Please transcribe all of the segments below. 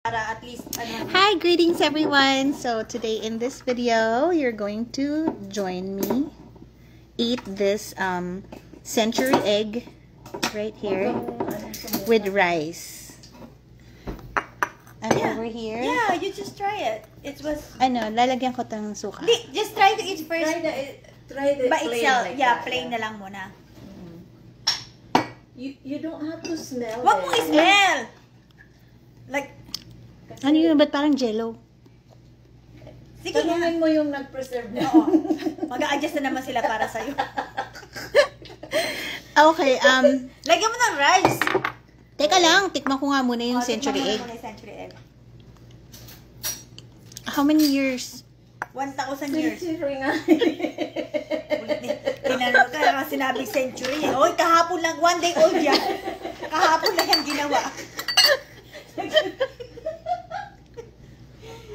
Para at least, Hi, greetings everyone. So today in this video, you're going to join me eat this century egg right here with rice. And over here, yeah, you just try it. It was, lalagyan ko ng suka. just try to eat first. Try the By plain itself, like yeah, that, plain na lang muna. You don't have to smell Wag mo it. i-smell! Like, Ano yun? Ba't parang jello? sige nga. Tanungin mo yung nag-preserve na. Oo. Mag-a-adjust na naman sila para sa'yo. Okay, Lagyan mo ng rice. teka lang, tikman ko nga muna yung century egg. Tikman mo muna yung century egg. How many years? 1,000 years. Century nga. Tinanong ka naman sinabing century. Oy, kahapon lang, 1 day old yan. Kahapon lang yung ginawa.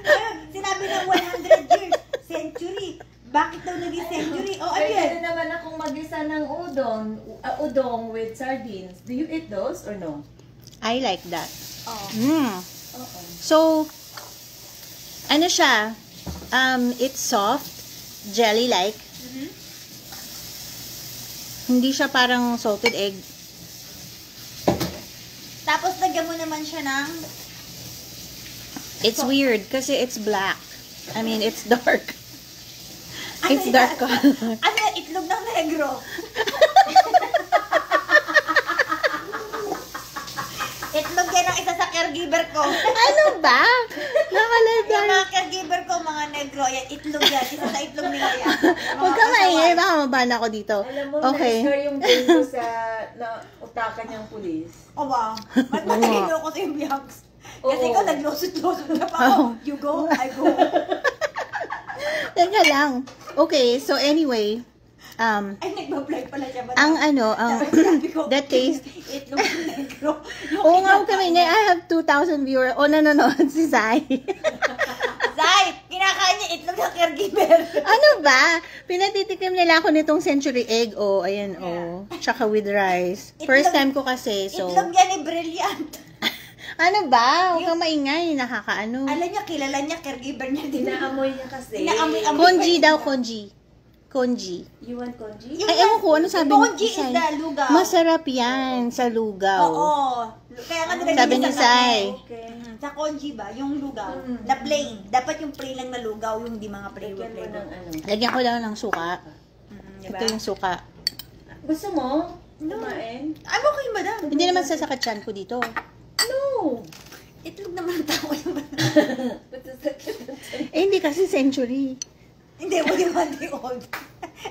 Ayun, sinabi ng 100 years, century. Bakit daw naging century? Oh, Pwede ayun. naman akong mag-isa ng udong with sardines. Do you eat those or no? I like that. Oh. Oo. So, ano siya? It's soft, jelly-like. Hindi siya parang salted egg. Tapos lagyan mo naman siya ng It's weird kasi it's black. I mean, it's dark. Ano It's yan? dark color. Ano yan? Itlog ng negro. Itlog yan ang isa sa caregiver ko. Ano ba? Yung Nakalagay. mga caregiver ko, mga negro, yan, itlog yan. Isa sa itlog nila yan. Huwag ka maingay. Baka mabana ako dito. Alam mo, Okay. na-scar yung brain ko sa utakan niyang pulis. O ba? Ba't matalino ko sa yung vlogs? Kasi Oo. ikaw naglusot-lusot ka pa ako. You go, I go. Teka lang. Okay, so anyway, Ay, nagbablog pala siya. ang Sabi ko, that taste, itlog ng negro. Yung oo nga itlog kami, niya. I have 2,000 viewers. O, nanonood si Zai. Zay, kinakain niya itlog ng caregiver. Ano ba? Pinatitikim nila ako nitong century egg. Oh, ayan, oh. Tsaka with rice. First time ko kasi, so. Itlog yan ni Brilliant. Ano ba? Huwag kang maingay. Nakakaano. Alam niya, kilala niya, caregiver niya din. Inaamoy niya kasi. Inaamoy-amoy. Konji daw, konji. Konji. You want konji? Ay, ewan ko, ano sabi Konji is Sai? the lugaw. Masarap yan sa lugaw. Oo. Kaya nga nilagay Sabi niya ni sa Sai. Okay. Sa konji ba, yung lugaw, na plain. Dapat yung plain lang na lugaw, yung di mga Lagyan mo flavor. ng ano. Lagyan ko lang ng suka. Diba? Ito yung suka. Gusto mo? Kumain? Ano kayo, madam? Hindi naman sasakit chan ko dito. No! Itlog naman ang tao yung Eh, hindi kasi century. Hindi, wag yung 1 day old.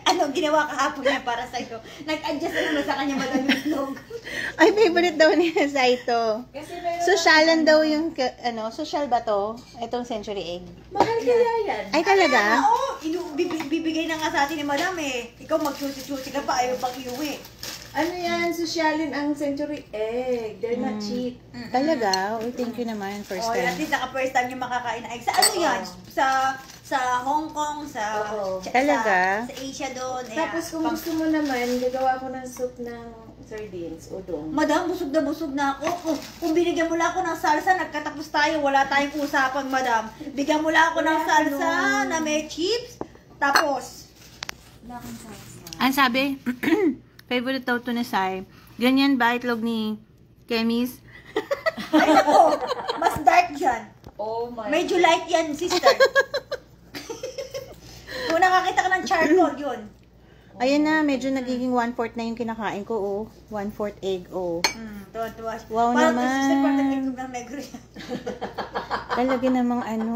Ano, ginawa kahapon niya para sa'yo. Nag-adjust na naman sa kanya, madam, yung itlog. Ay, favorite daw niya sa ito. Kasi meron Sosyalan daw yung, social ba to? Itong century egg. mahal kaya yan. Ay, talaga? Oo, bibigay na nga sa atin ni madam eh. Ikaw mag-chusi-chusi ka pa, ayaw pang iuwi. Ano yan? Sosyalin ang century egg. They're not cheap. Talaga? Uy, thank you naman. First Oh, at time. least naka-first time yung makakain na egg. Sa ano yan? Sa Hong Kong, sa Oo. Talaga? sa Asia doon. Tapos kung gusto mo naman, gagawa ko ng soup ng sardines, udong. Madam, busog na ako. Kung binigyan mo lang ako ng salsa, nagkatapos tayo, wala tayong usapan, madam. Bigyan mo lang ako ng salsa na may chips, tapos, Ang sabi, favorite daw to ni Sai. Ganyan ba itlog ni Kemis? ay nako, mas dark yan. Oh my Medyo light yan, sister. Kung nakakita ka ng charcoal, yun. Ayan na, medyo nagiging 1/4 na yung kinakain ko, oh. 1/4 egg, oh. Tuwa-tuwa. Wow Parang naman. sister, parang itlog ng negro yan. Talaga namang ano.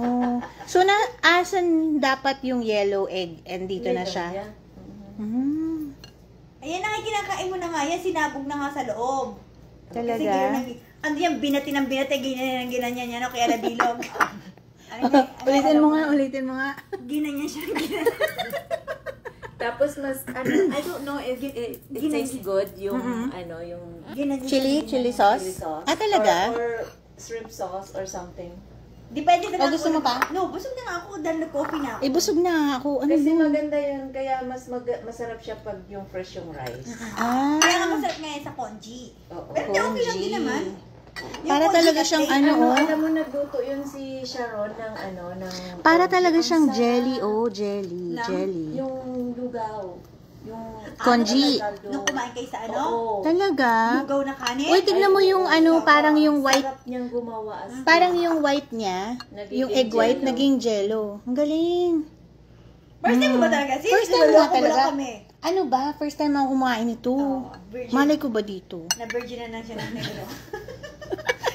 So, asan dapat yung yellow egg? And dito na siya. Mm. Ayan na nga, kinakain mo na nga yan, sinabog na nga sa loob. Talaga? Kasi ano yan, binati ng binati, ginanyan niya, no? Kaya nabilog. Ulitin mo nga. Ginanyan siya, ginanyan. Tapos mas, I don't know if it tastes good, yung, yung Ginanyan Chili siya. sauce? chili sauce. Ah, talaga? Or shrimp sauce or something. Depende ka O, gusto mo pa? No, busog na nga ako dahil nag-coffee na ako. Eh, busog na ako. Ano Kasi ba? maganda yun, kaya masarap siya pag yung fresh yung rice. Ah. Kaya nga masarap ngayon sa congee. Oo. Pero di okay lang din naman. Para talaga siyang ano, oh. Alam mo, nagluto yun si Sharon ng Para talaga siyang jelly, oh, jelly, Ng- jelly. Yung lugaw. Yung Congee. Nung kumain kayo sa ano? Oo. Talaga? Lugaw na kanin? Uy, tignan mo yung ano, parang yung white, Sarap niyang gumawa. parang yung white niya, Nagiging yung egg white, jello. naging jello. Ang galing. First time mo ba talaga? Sis, First time niloloko nga talaga. mo lang kami. Ano ba? First time ako kumain ito. Virgin. Malay ko ba dito? Na-virgin na siya ng negro.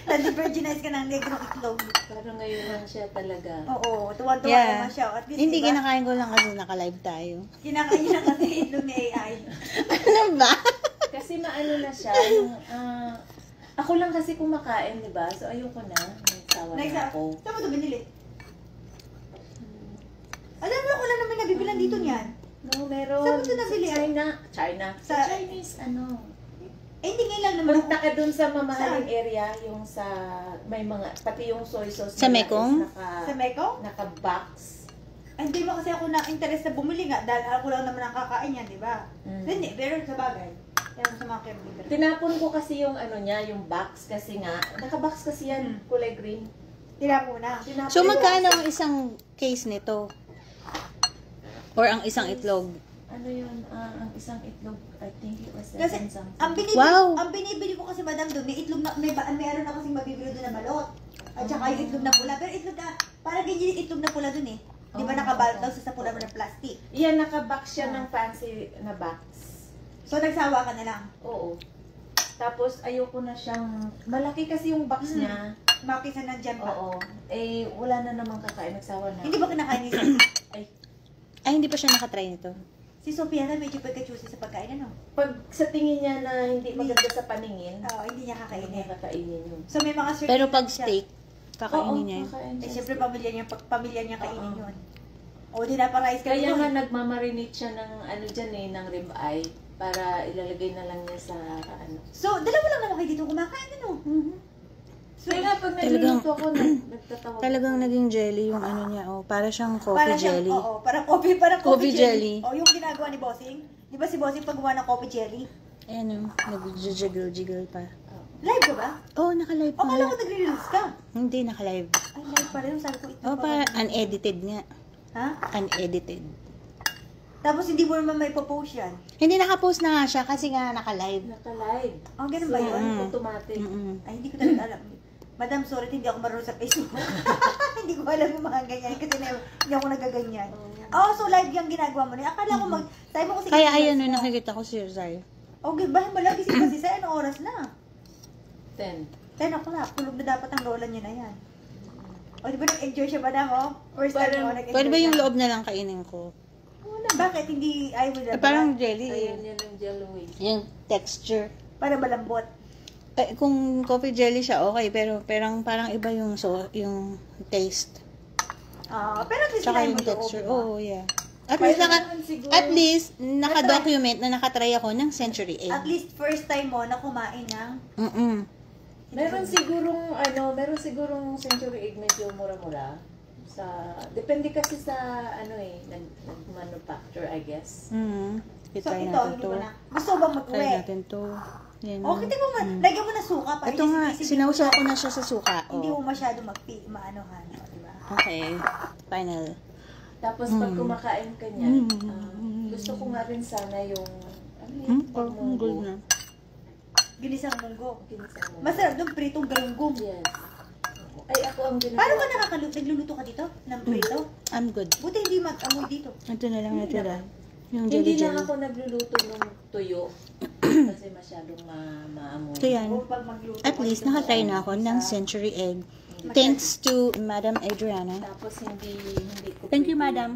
Na-virginize ka ng negro itlog. Parang ngayon lang siya talaga. Oo, tuwan-tuwa Yeah. naman siya. At least, Hindi, diba? kinakain ko lang kasi naka-live tayo. Kinakain niya kasi itlog ni AI. Ano ba? Kasi maano na siya. Yung, ako lang kasi kumakain, di ba? So ayoko na. Nagsawa na ako. Saan mo ito binili? Alam mo, wala naman nabibilan dito niyan. No, meron. Saan mo ito nabili? China. Sa Sa- Chinese, Eh, hindi ngayon lang naman. Punta ka dun sa mamahaling Saan? area, yung sa, may mga, pati yung soy sauce Sa nila Mekong? is Sa Meko? naka-box. Ay, hindi mo kasi ako na-interest na bumili nga dahil ako lang naman ang kakain yan, di ba? Hindi, pero sa bagay. Kaya sa mga caregiver. Tinapon ko kasi yung ano niya, yung box kasi nga, naka-box kasi yan, kulay green. Tira mo na. Tinapon So, ko magkano kasi- ang isang case nito? Or ang isang itlog? Ano yun, ang isang itlog, I think it was Kasi, 7 something. ang binibili ko kasi madam doon, may itlog na, meron na kasing mabibili doon na balot. At saka yung itlog na pula. Pero itlog na, parang ganyan yung itlog na pula doon eh. Di ba Oh, nakabalot oo. daw sa pula mo ng plastic. Yan, naka-box siya ng fancy na box. So, nagsawa ka na lang. Oo. Tapos, ayoko na siyang, malaki kasi yung box niya. Makisa nandyan pa. Oo. Eh, wala na namang kakain, nagsawa na. Hindi ba kinakain ni Sophie? Ay, hindi pa siya nakatry nito. Si Sophia na medyo pagka-choosy sa pagkain, ano? Pag sa tingin niya na hindi maganda sa paningin, Oo, hindi niya hindi kakainin. niya kakainin yun. So, may mga certain Pero pag siya. steak, kakainin niya yun. kakain Eh, siya. siyempre, pamilya niya kainin Oo. yun. O, di na pa-rice ka Kaya doon. nga nagmamarinate siya ng ano dyan eh, ng ribeye para ilalagay na lang niya sa ano. So, dalawa lang naman kayo dito kumakain, ano? So, Kaya nga pag Talagang- nagluluto ako, nagtatawa Talagang naging jelly yung ano niya, oh. Para siyang coffee jelly. Oo, parang coffee Coffee jelly. O, yung ginagawa ni Bossing. Di ba si Bossing pag gumawa ng coffee jelly? Ayan, oh. Nag-jiggle-jiggle pa. Live ka ba? Oh, naka-live O, kala pa. ko nagre-release ka. Hindi, naka-live. Ay, live pa rin. Sabi ko, ito Oh, pa. pa unedited nga. Ha? Unedited. Tapos hindi mo naman may post yan. Hindi naka-post na nga siya kasi nga naka-live. Naka-live. Oh, ganun ba yun? Automatic. Mm-mm. Ay, hindi ko talaga alam. Madam, sorry, hindi ako marunong sa Facebook. Hindi ko alam yung mga ganyan kasi hindi ako nagaganyan. Oh, so live yung ginagawa mo niya. Akala ko sabi mo kasi Kaya ayan, no, nakikita ko si Rizal. Okay, bahin ba lang? Gising ba si Sai? Anong oras na? 10. 10 o'clock. Tulog na dapat ang lola niya na yan. O, di ba nag-enjoy siya, madam, oh? First time Parang- mo, nag-enjoy Pwede ba yung siya. loob na lang kainin ko? Wala, bakit? Hindi ayaw mo na Parang jelly Ayan, eh. yan ang jello eh. Yung texture. para malambot. Eh, kung coffee jelly siya, okay. Pero parang iba yung yung taste. Pero at least Tsaka kinain yung mo loob, texture. diba? Oh, yeah. At Pwede least, naman siguro. at least, naka-document na nakatry ako ng century egg. At least first time mo na kumain ng Mm-mm. Meron sigurong century egg medyo mura-mura. Depende kasi sa nag-manufacture, I guess. Mm. So, Try ito, natin hindi to. mo na. Gusto mo bang Try mag-uwi? natin to. Yan. Okay, tingnan mo, lagyan mo na suka. Para Ito nga, isip-isip sinausaw mo ko na siya sa suka. Hindi mo Oh. masyado maanohan, diba? Okay. Final. Tapos pag kumakain ka niya, gusto ko nga rin sana yung Parang good na. Ginisang munggo. Ginisang munggo. Masarap doon, pritong galunggong. Yes. Ay, ako ang ginagawa. Paano ka nagluluto ka dito? Ng prito? I'm good. Buti hindi mag-amoy dito. Ito na lang natira. Yung Hindi jelly lang jelly. ako nagluluto ng tuyo. Kasi masyadong maamoy. So yan. O pag magluto At ka least dito, nakatry na ako ng century egg. Thanks to Madam Adriana. Tapos hindi ko Thank you, pwede- Madam.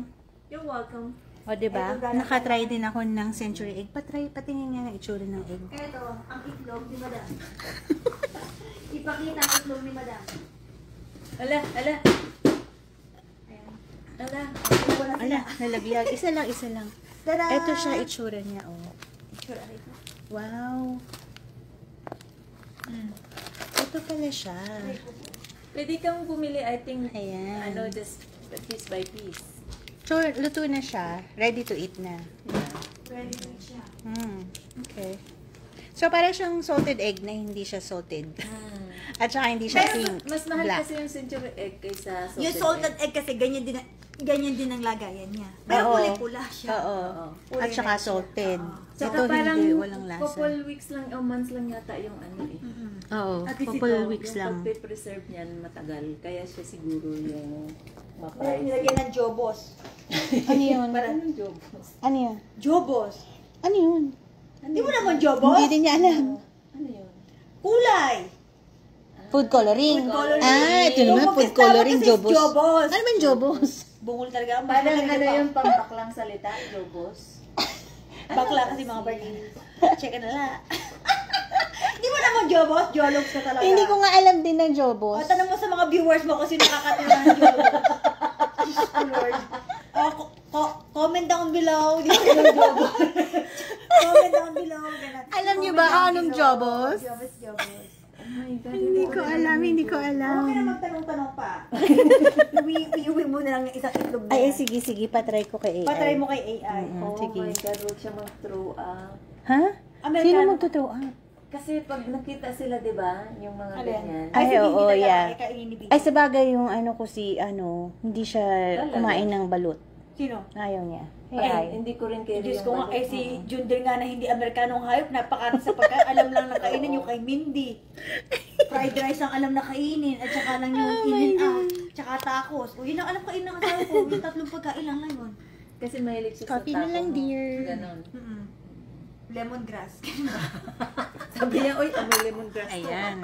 You're welcome. O, diba? Nakatry din ako ng century egg. Patingin nga ng itsura ng egg. Ito, ang itlog ni Madam. Ipakita ang itlog ni Madam. Ala. Ayan. Ala. Wala Ala, nalaglag. Isa lang. Tada! Ito siya, itsura niya, oh. Itsura rito. Wow. Ito pala siya. Pwede kang bumili, I think, Ayan. just piece by piece. So, luto na siya. Ready to eat na. Ready to eat siya. Okay. So, para siyang salted egg na hindi siya salted. At saka hindi siya Pero pink. mas mahal Black. kasi yung century egg kaysa salted Yung salted egg kasi ganyan din ang lagayan niya. Pero Oo. kulay-pula siya. Oo. Kulay At saka red siya. salted. Saka Ito parang hindi, walang lasa. couple weeks lang o months lang yata yung ano eh. Oo, At least couple ito, weeks Yung lang. pagpe-preserve niyan matagal. Kaya siya siguro yung Nilagyan ng jobos. Ano yun? Parang yung jobos. Ano yun? Jobos. Ano yun? Hindi mo naman jobos? Hindi din niya alam. Ano yun? Kulay. Food coloring. Food coloring. Ah, ito naman, Yung food mag-tawag coloring, kasi jobos. jobos. Ano man jobos? Bungol talaga. Ang Parang bakla ano talaga. yung pambaklang salita? Jobos? Bakla kasi mga Berlin. Check na lang. Hindi mo naman jobos? Jologs ka talaga. Hindi ko nga alam din ng O, jobos. tanong mo sa mga viewers mo kung sino nakakatira ng jobos. Jesus Lord. Comment down below. Hindi ko yung jobos. Comment down below. Ganun. Alam niyo Comment ba down anong below. jobos? Jobos. Oh my God. Hindi ko alam. Okay na magtanong-tanong pa. Iuwi mo na lang yung isang itlog na. Ay, sige, patry ko kay AI. Patry mo kay AI. Oh Sige. my God, huwag siya mag-throw up. Ha? Amerikano. Sino magtutraw up? Kasi pag nakita sila, di ba, yung mga ganyan. Ay, si Bibi oo, talaga, yeah. kainin ni Bibi. Ay, sabagay yung ano ko si, hindi siya Talaga? kumain ng balut. Sino? Ayaw niya. Ay, AI. hindi ko rin kayo Diyos ko nga, si Jundel nga na hindi Amerikanong hayop, napakaano sa pagkain, alam lang na kainin yung kay Mindy. Fried rice ang alam na kainin, at saka lang yung in and out, tsaka tacos. O yun ang alam kainin ng asawa ko, yung tatlong pagkain lang na yun. Kasi mahilig siya Copy sa na taco lang, mo. dear. Ganon. Lemongrass. Sabi niya, oy, amoy lemongrass to. Ayan.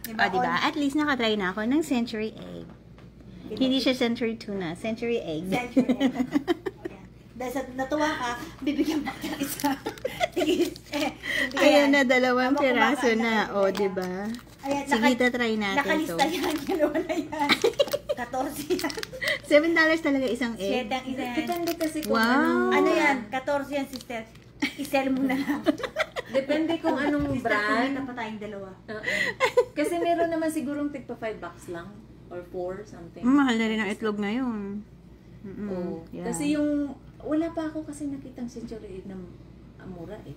Diba? O, diba? At least nakatry na ako ng century egg. Hindi siya century tuna, century egg. Century egg. Ayan. Dahil sa natuwa ka, bibigyan mo ng isa. Tigis. Ayan na, dalawang Habang piraso kumakain na. natin, O, ayan. diba? Ayan, Sige, tatry natin to. nakalista yan, dalawa na yan. 14 yan. $7 talaga isang egg. 7 ang isa yan. Depende kasi kung Wow. anong... Ano yan? 14 yan, sister. I-sell mo na lang. Depende kung anong Sister, brand. kumita pa tayong dalawa. Kasi meron naman sigurong tigpa $5 lang. Or 4, something. Mahal na rin ang itlog ngayon. Oo. Yeah. Kasi yung... Wala pa ako kasi nakitang century egg na mura eh.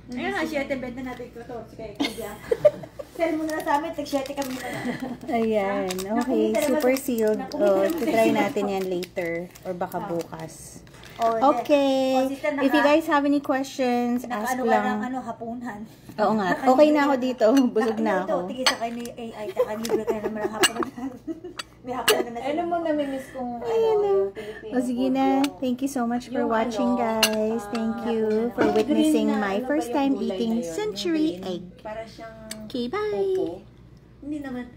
Ayun nga, 7 benta natin 14 kay Kuya. Sell mo na lang sa amin, tag-7 kami na lang. Ayan. Okay. Nakumita naman Super sa- sealed. nakumita Oh, naman sa try sila. natin yan later. Or baka bukas. Oh, Okay. Oh, sister, If you guys have any questions, ask nakaano ka ng lang. hapunan. Oo nga. Okay na ako dito. Busog na Ito, ako. tigil sa kayo ni AI, libre ka naman ng hapunan. May hapunan na Ano mo namimiss kung yung Filipino O sige food, na. yung- Thank you so much for yung watching, guys. Thank you for witnessing green na, my ano ba first yung time gulay eating na yun? century Yung green, egg. Para siyang Okay, bye. opo. Hindi naman,